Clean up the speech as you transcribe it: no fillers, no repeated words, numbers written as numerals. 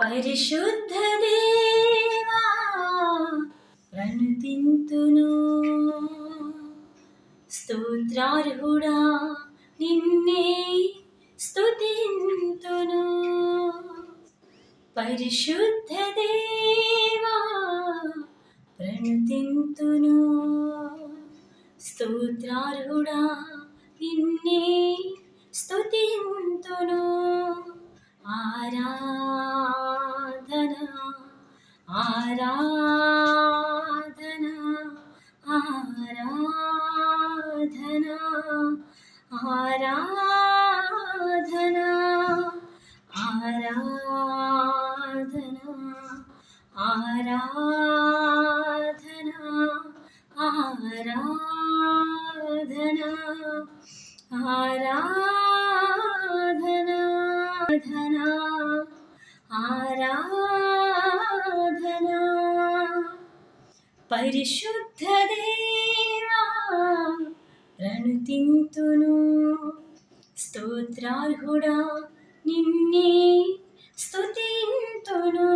పరిశుద్ధ దేవా ప్రణతింతును, స్తోత్రార్హుడా నిన్నే స్తుతింతును. పరిశుద్ధ దేవా ప్రణతింతును, స్తోత్రార్హుడా నిన్నే స్తుతింతును. ఆరాధన ఆరాధన ఆరాధన ఆరాధన ఆరాధన ఆరాధన ఆరాధన ఆరాధన ఆరాధన. పరిశుద్ధ దేవా ప్రణతింతును, స్తోత్రార్హుడా నిన్నే స్తుతింతును.